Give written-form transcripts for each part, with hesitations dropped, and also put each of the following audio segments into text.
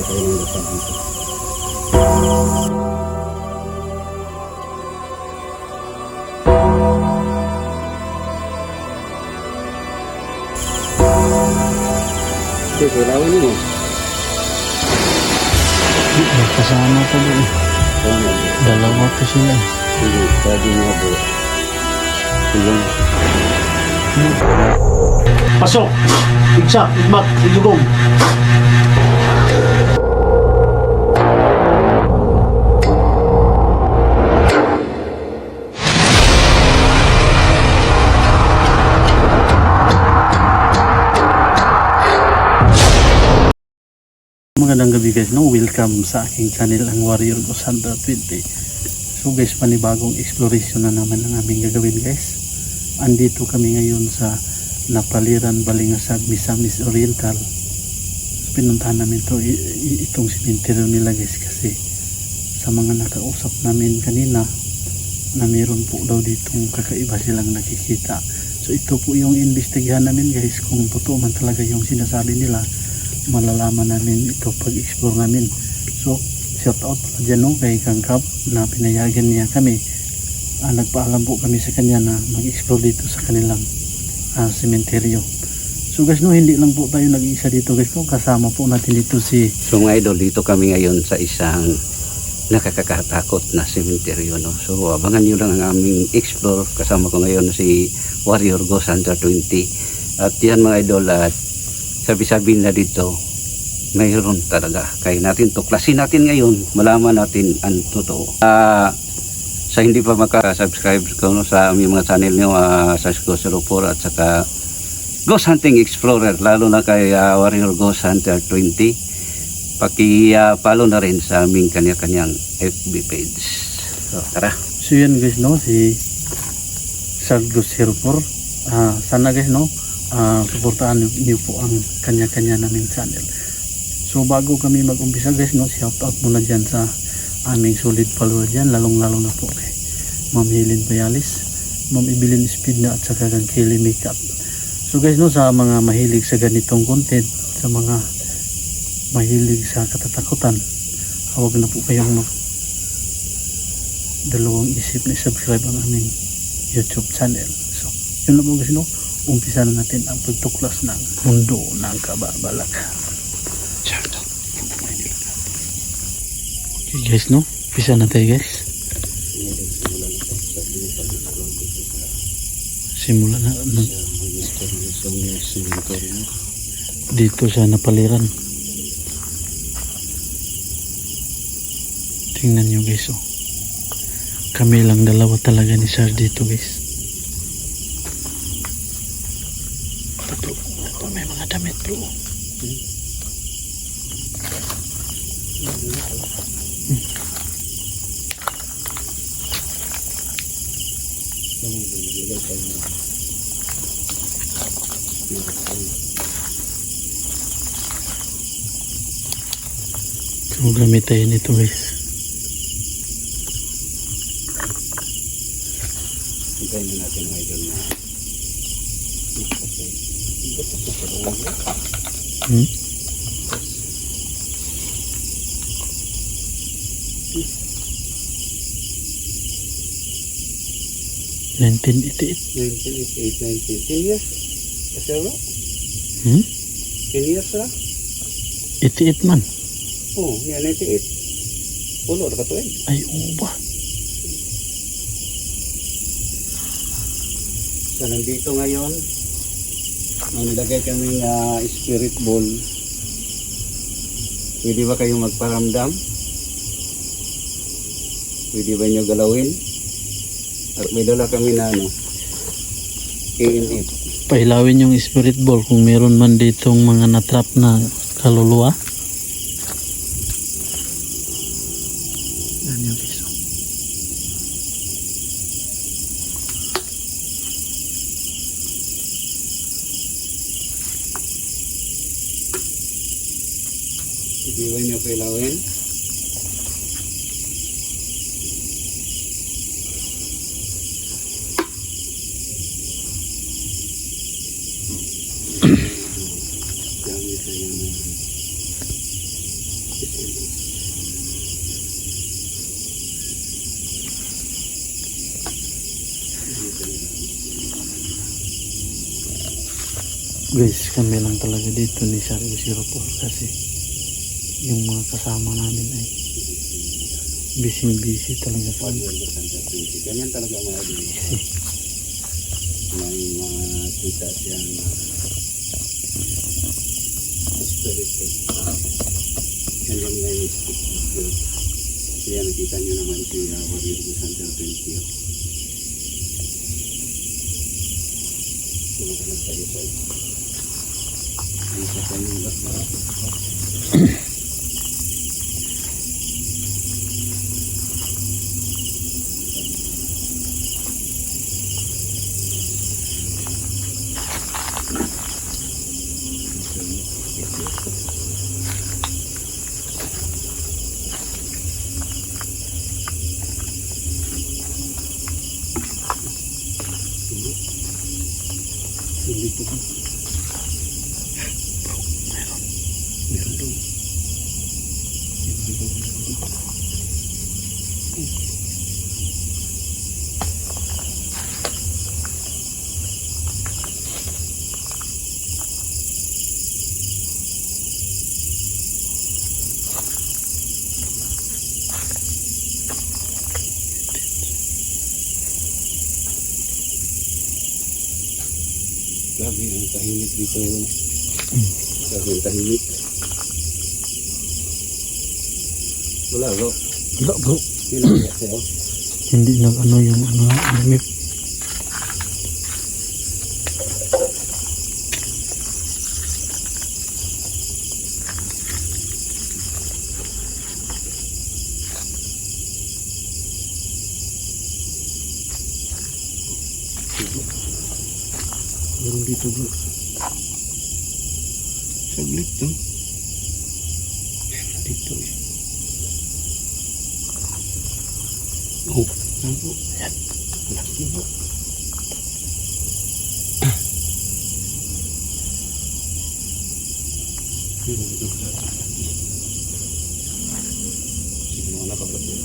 tayo ng dasal dito. Okay, kailangan mo. Kasama pa doon. Dalawa pa sila. Sige, sabi nga po. Tulong. Pasok! Igsak! Igmat! Igugong! Magandang gabi guys, no? Welcome sa aking channel, ang Warrior Ghost Hunter 20. So guys, panibagong exploration na naman ang aming gagawin guys. Andito kami ngayon sa Napaliran, Balingasag, Misamis Oriental. Pinuntahan namin to itong simenteryo nila guys, kasi sa mga nakausap namin kanina na meron po daw ditong kakaiba silang nakikita. So ito po yung investigahan namin guys, kung totoo man talaga yung sinasabi nila. Malalaman namin ito pag-explore namin. So shout out pala dyan, no, kay Kangkap na pinayagan niya kami. Nagpaalam po kami sa kanya na mag-explore dito sa kanilang sementeryo. So guys, no, hindi lang po tayo nag-iisa dito guys, no? Kasama po natin dito si... So mga idol, dito kami ngayon sa isang nakakatakot na sementeryo, no? So abangan nyo lang ang aming explore. Kasama ko ngayon si Warrior Ghost Hunter 20. At yan mga idol, at sabi-sabi na dito mayroon talaga. Kaya natin tuklasin natin ngayon, malaman natin ang totoo. Sa hindi pa maka-subscribe ko, no, sa aming mga channel nyo, sa Ghost 04 at saka Ghost Hunting Explorer, lalo na kay Warrior Ghost Hunter 20, paki-follow na rin sa aming kanya-kanyang FB page. So tara. So yan guys, no, si Ghost 04. Sana guys, no, suportahan niyo po ang kanya-kanya naming channel. So bago kami mag-umpisa guys, no, shout out muna dyan sa aming solid follower dyan, lalong-lalo na po kay Ma'am Helen Bayalis, Ma'am Evelyn Speed na, at saka kang Kelly Makeup. So guys, no, sa mga mahilig sa ganitong content, sa mga mahilig sa katatakutan, huwag na po kayong dalawang isip na subscribe ang aming YouTube channel. So yun na po guys, no, umpisa na natin ang pagtuklas ng mundo ng kababalaghan. Okay guys, no, umpisa na tayo guys. Simula na dito sa Napaliran. Tingnan nyo guys, oh. Kami lang dalawa talaga ni Sir dito guys. Ito may mga damit bro. So gamit tayo nito guys. Hintayin na natin mga idol na Hmm? Nineteen 1988, 10 years. Kasi ano? 10 years na? 88 man. Oo, yan 98. Pulo, nakatuwin. Ay, uba. So nandito ngayon, nilagay kaming spirit ball. Pwede ba kayong magparamdam? Pwede ba nyo galawin? At may dala kami na EMF. Pailawin yung spirit ball kung meron man ditong mga natrap na kaluluwa. Yan yung piso. Pwede ba nyo pailawin? Guys, kami lang talaga dito ni Sargo 04 kasi yung mga kasama namin ay busy talaga kami. Warrior Go Santa 20. Ganyan talaga mga idol. May mga kita siyang spiritual. Yan lang nga yung stick video. Kaya nakita nyo naman si Warrior Go Santa 20. Sumahanap tayo sa ito. Ang sa kanyang lahat. Hindi ko ba? Meron doon. Grabe ang tahimik dito yun. Grabe ang tahimik. Wala bro. Wala bro, Pinagaya sa'yo. hindi nag-ano yung limit. Meron dito bro. Saglit to. Meron dito eh. Oh, ano bro? Ayan. Laki bro. Meron dito bro. Sige mga nakabot bro.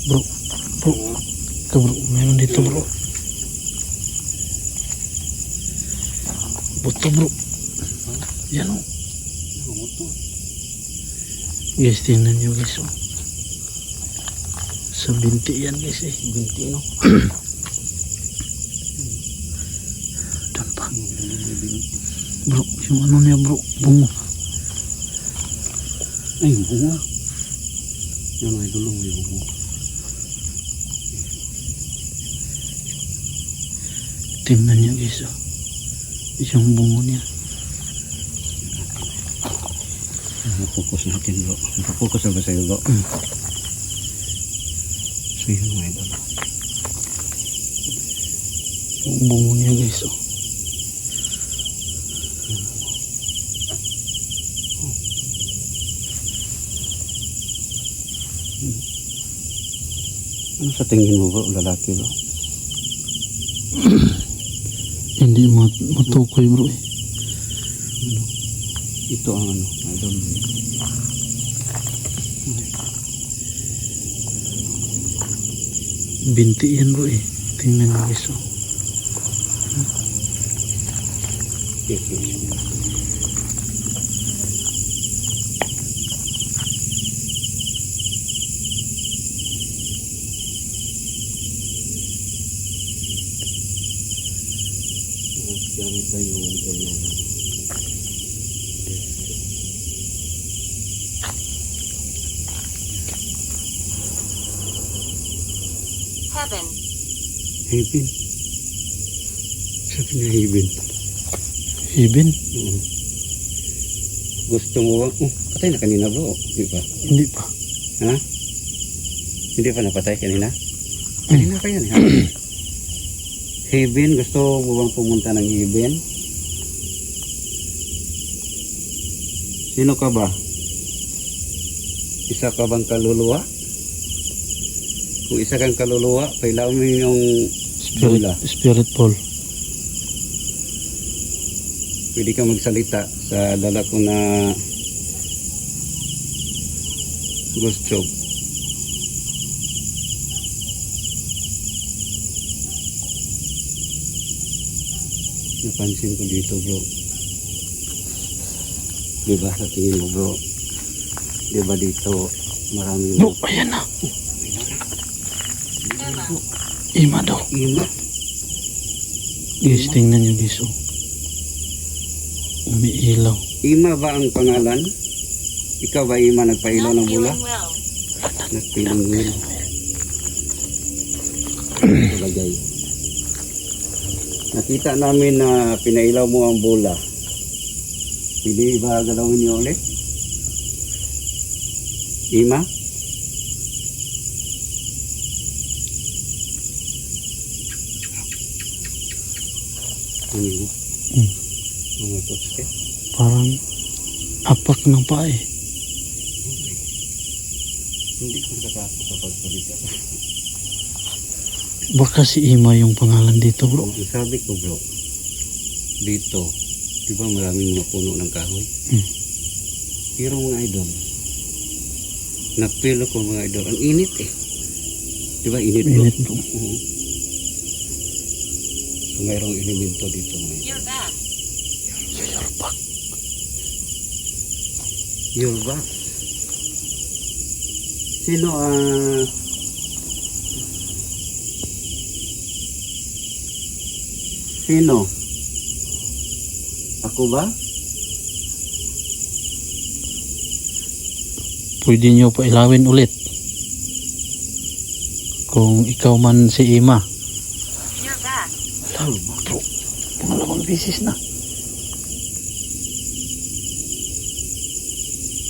Bro, ito bro, meron dito bro. Buto bro. Yan o. Ano to? Guys, tingnan nyo guys oh. Sa binti yan guys eh. Binti no? Doon pa. Bro, yung ano niya bro, bungo. Ay, bungo. Yan ay dulong may bungo. Tingnan nyo guys oh. Yung bungo niya. Napokus natin bro. Napokus na ba sa'yo bro? So yun mga idol. Yung bungo niya guys oh. Ano sa tingin mo bro? Lalaki bro? Hindi matukoy bro eh. Ano? Ito ang ano? Idol. Binti yan bro eh. Tingnan nyo guys oh. Gamit tayo idol ng Heaven. Heaven. Sabi niya heaven. Heaven? Gusto mo ba? Patay na kanina bro. Di ba? Hindi pa. Ha? Hindi pa napatay kanina? Kanina pa yan ha? Heaven. Gusto mo bang pumunta ng heaven? Sino ka ba? Isa ka bang kaluluwa? Kung isa kang kaluluwa, pailaw mo yung bola. Spirit ball. Pwede ka magsalita sa dala ko na ghost job. Napansin ko dito, bro. Diba sa tingin mo, bro? Diba dito maraming Bro, ayan na. Emma. Ima daw. ima. Guys, tingnan nyo guys. Oh. Umiilaw. Ima ba ang pangalan? Ikaw ba Ima nagpailaw Not ng bula? feeling well. Nagpiling will. Lagay. Nakita namin na pinailaw mo ang bola. Pwede ba galawin niyo ulit? Ima? Ano yun? Oh my God, Parang apak ng paa eh. hindi ko nakakapos sa pagsalita. Baka si Ima yung pangalan dito bro. Ang sabi ko bro, dito, di ba maraming mga puno ng kahoy? Pero mga idol, napilo ko mga idol, ang init eh. Di ba init bro? Init bro. So mayroong elemento dito mga idol. You're back. You're back. You're back. Sino Sino? Ako ba? Pwede nyo pa ilawin ulit. Kung ikaw man si Ima. You're back. Alam bro. Pangalawang beses na.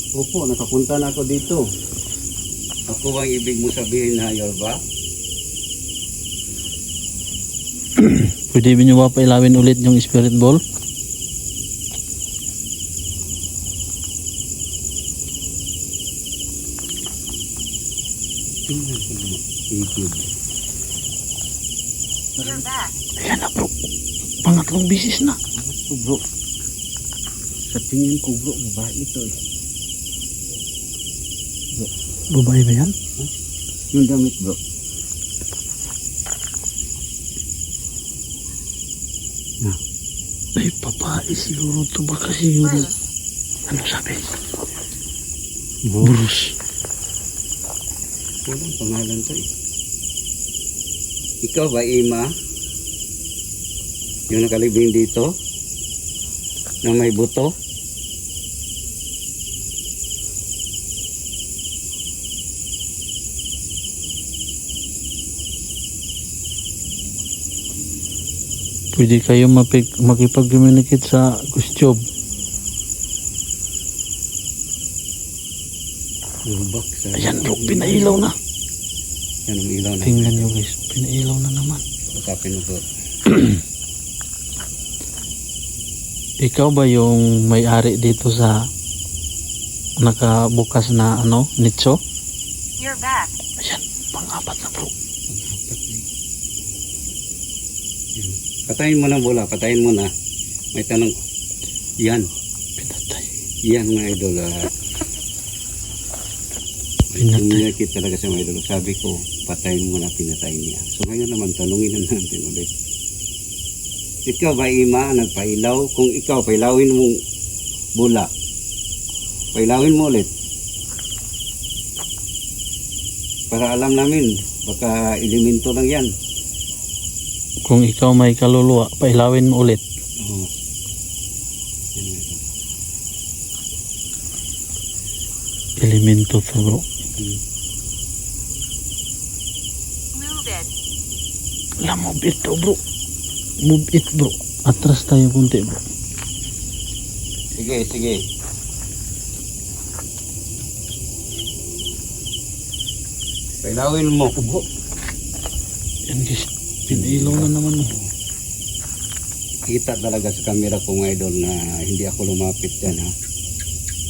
Opo, nakapunta na ako dito. Ako bang ibig mo sabihin na you're back? Pwede nyo ba pa ilawin ulit yung spirit ball? Tingnan ko na YouTube. You're back. Ayan na bro. Pangatlong beses na. Ito bro. Sa tingin ko bro, babae ito eh. Babae ba yan? Yung damit bro. Ay, babae siguro to. Baka siguro. Bruce. Ano sabi? Bruce. Walang pangalan to eh. Ikaw ba Ima? Yung nakalibing dito? Na may buto? Pwede kayo makipag-communicate sa ghost job. Yung box. Ayan bro, pinailaw na. Yan ang ilaw na. Tingnan nyo guys, pinailaw na naman. Usapin mo bro. Ikaw ba yung may-ari dito sa nakabukas na nicho? You're back. Ayan, pang-apat na bro. Patayin mo na bola, patayin mo na. May tanong. Yan. Pinatay. Yan mga idol. Pinatay. Pinakit talaga sa mga idol. Sabi ko, patayin mo na, pinatay niya. So ngayon naman, tanungin na natin ulit. Ikaw ba Ima, nagpailaw? Kung ikaw, pailawin mong bola. Pailawin mo ulit. Para alam namin, baka elemento lang yan. Kung ikaw may kaluluwa, pailawin mo ulit. Oo. Yan mga idol. Elemento to bro. Move it. Move it to bro. Move it bro. Atras tayo kunti bro. Sige, sige. Pailawin mo. Bro. Yan guys, pinailaw na naman. Kita talaga sa camera ko mga idol na hindi ako lumapit dyan ha.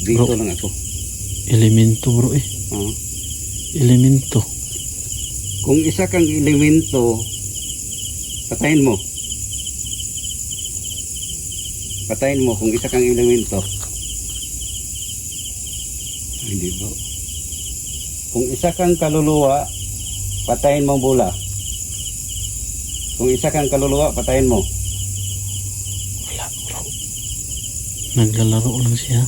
Dito Bro. lang ako. Elemento bro eh. Ha? Elemento. Kung isa kang elemento, patayin mo. Patayin mo kung isa kang elemento. Hindi bro. Kung isa kang kaluluwa, patayin mo ang bola. Kung isa kang kaluluwa, patayin mo. Wala bro. Naglalaro lang siya.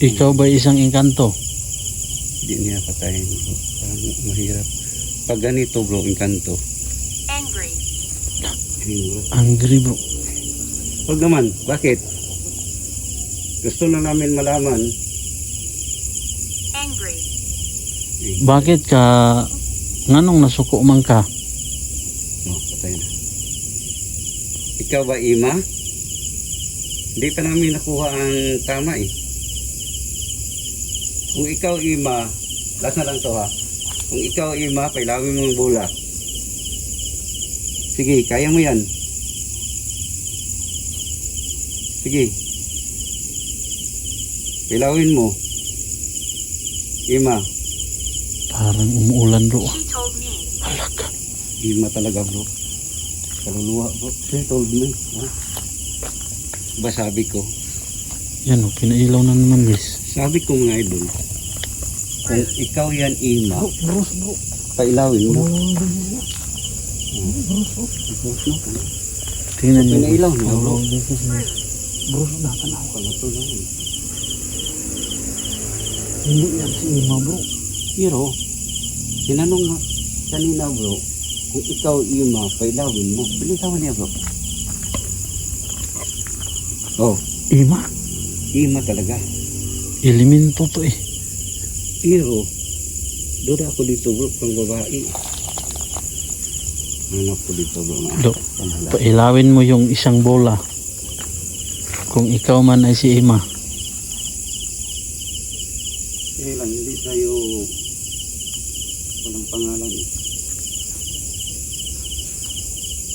Ikaw ba isang engkanto? Hindi niya patayin bro. Parang mahirap. Pag ganito bro, engkanto. Angry. Angry bro. Huwag naman, bakit? Gusto na namin malaman. Angry. Bakit ka nganong nasuko man ka? No, patay na. Ikaw ba Ima? Hindi pa namin nakuha ang tama eh. Kung ikaw Ima, last na lang to ha. Kung ikaw Ima, pailawin mo ang bola. Sige, kaya mo yan. Sige. Pailawin mo. Ima. Parang umuulan bro. She told me. Halaka. Ima talaga bro. Kaluluwa bro. She told me. Ha? Ba sabi ko? Yan o, pinailaw na naman guys. Sabi ko mga idol. Kung ikaw yan Ima. Bros bro. Pailawin mo. Tingnan niyo. Pinailaw na bro. Bros, nakatanaw ka. Ano to lang. Hindi yan si Ima bro. Pero, sinanong nga kanina bro, kung ikaw Ima, pailawin mo. Pilitawan niya bro. Oh, Ima? Ima talaga. Elemento to eh. Pero, doon ako dito bro, pang babae. Ano ko dito bro? Do, pailawin mo yung isang bola. Kung ikaw man ay si Ima. Kaya lang, hindi tayo walang pangalan eh.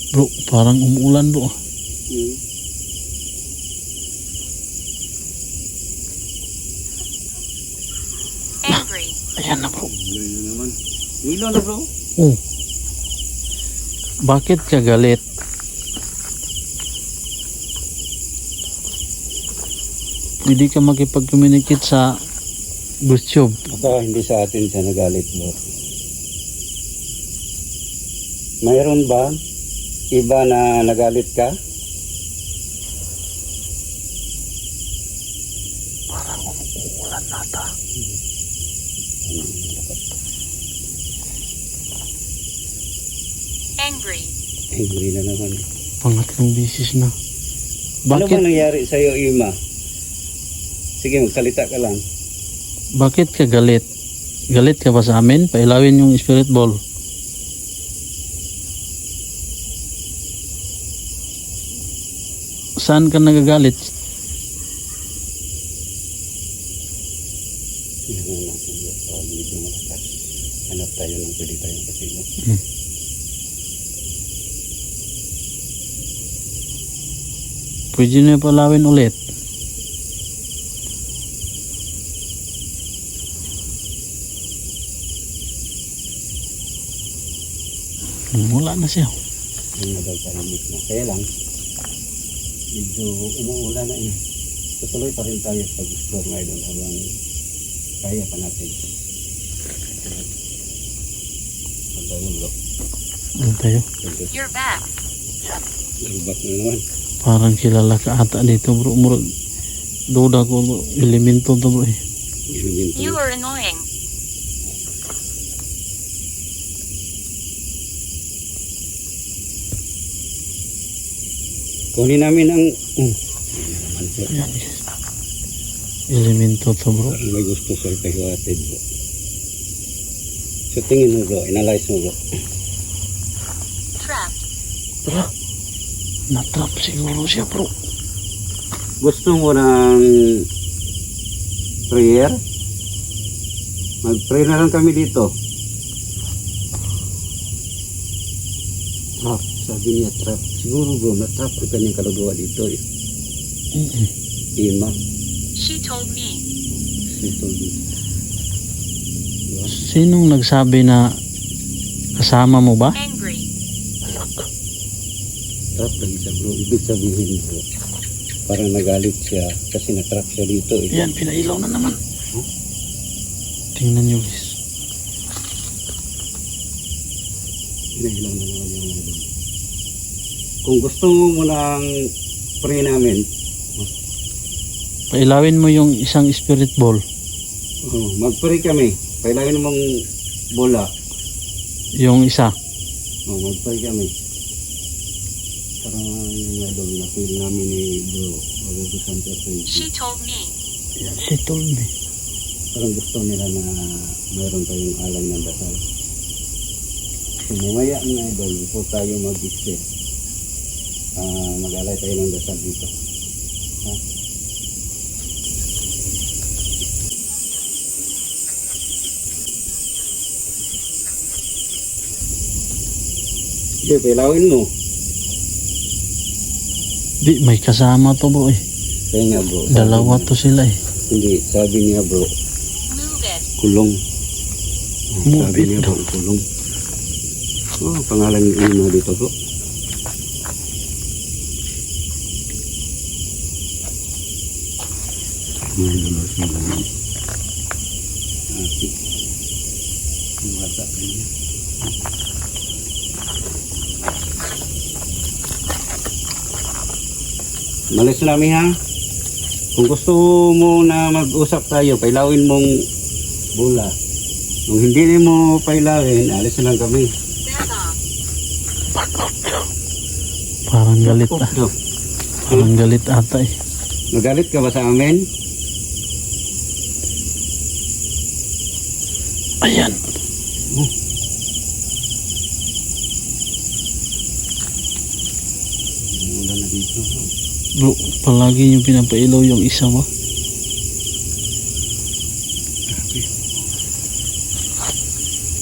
Bro, parang umuulan bro. Angry. Ayan na bro. Ngayon na naman. Milo na bro. Oh. Bakit ka galit? Pwede ka makipag-communicate sa YouTube. Baka hindi sa atin siya nagalit bro. Mayroon ba iba na nagalit ka? Parang umuulan nata. Angry. Angry na naman eh. Pangatlong bisis na. Ano ba Bakit, nangyari sa'yo Ima? Sige magsalita ka lang. bakit ka galit? Galit ka ba sa amin? Pailawin yung spirit ball. Saan ka nagagalit? Tingnan natin bro. Medyo malakas. Hanap tayo ng pwede tayong kasino. Pwede na palawin ulit. Wala na siya. Yung nagal tahimik na. Kaya lang, medyo umuulan na eh. Tutuloy pa rin tayo sa pag-explore ngayon habang kaya pa natin. Tayo bro. Ano tayo? You're back. Ibak na naman. Parang kilala ka ata dito bro. Murag duda ko bro. Elemento to bro eh. Iluminto. You are annoying. Kunin namin ang... Yan is. Elemento to bro. May gusto sa kahiwatid bro. So tingin mo bro, analyze mo bro. Trapped. Tara. Natrap siguro siya bro. Gusto mo ng prayer? Mag-pray na lang kami dito. Trap, sabi niya trap. Siguro bro, na-trap ang kanyang kaluluwa dito eh. Ima, She told me. she told me. Sinong nagsabi na kasama mo ba? Angry. Trap lagi siya bro. Ibig sabihin bro, parang nagalit siya kasi natrap siya dito eh. Yan, pinailaw na naman. Tingnan nyo guys. Pinahilang na naman yung mga doon. Kung gusto mo nang pray namin, Pailawin mo yung isang spirit ball. mag-pray kami. Pailagin mong bola. Yung isa. Mag-pray kami. Parang yung mga doon na feel namin ni bro. Wala ko Santa She told me. Yan, she told me. Parang gusto nila na mayroon tayong alay ng dasal. So mamaya mga idol, before tayo mag-exit, mag-alay tayo ng dasal dito. Ha? Sige, pilawin mo. Di, may kasama to bro eh. Kaya nga bro. Dalawa to sila eh. Hindi, sabi niya bro, Move it. kulong. Move Sabi it niya daw. bro, kulong. Pangalan niyo dito bro. Mga dalawa sila. Ati. Ang bata niya. Malis namin ha. Kung gusto mo na mag-usap tayo, pailawin mong bola. Kung hindi mo pailawin, alis na lang kami. Back off. Parang galit ah. No. Parang galit ata eh. Magalit ka ba sa amin? Ayan. Wala na dito. Bro, palagi yung pinapailaw yung isa ba?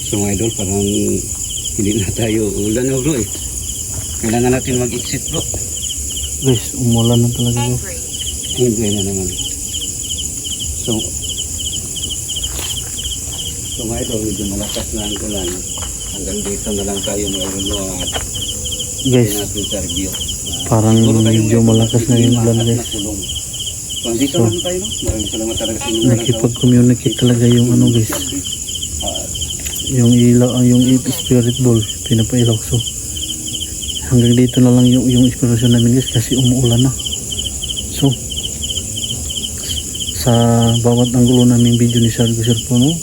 So mga idol, parang hindi na tayo ulan na bro eh. Kailangan natin mag-exit bro. Guys, umulan na talaga bro. Angry. Hindi na naman. So mga idol, medyo malakas na ang ulan. Hanggang dito na lang tayo mga idol at Guys, natin sa review. parang medyo malakas na yung ulan guys. So dito lang tayo no? Maraming salamat talaga sa inyo. Nakipag-communicate talaga yung ano guys. Yung ilaw, yung spirit ball, pinapailaw. So, hanggang dito na lang yung inspiration namin guys kasi umuulan na. So, sa bawat anggulo namin video ni Sargo Sir po no,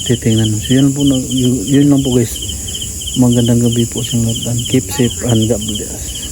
titingnan. So, yun po, yun lang po guys. Magandang gabi po sa lahat. Keep safe and God bless.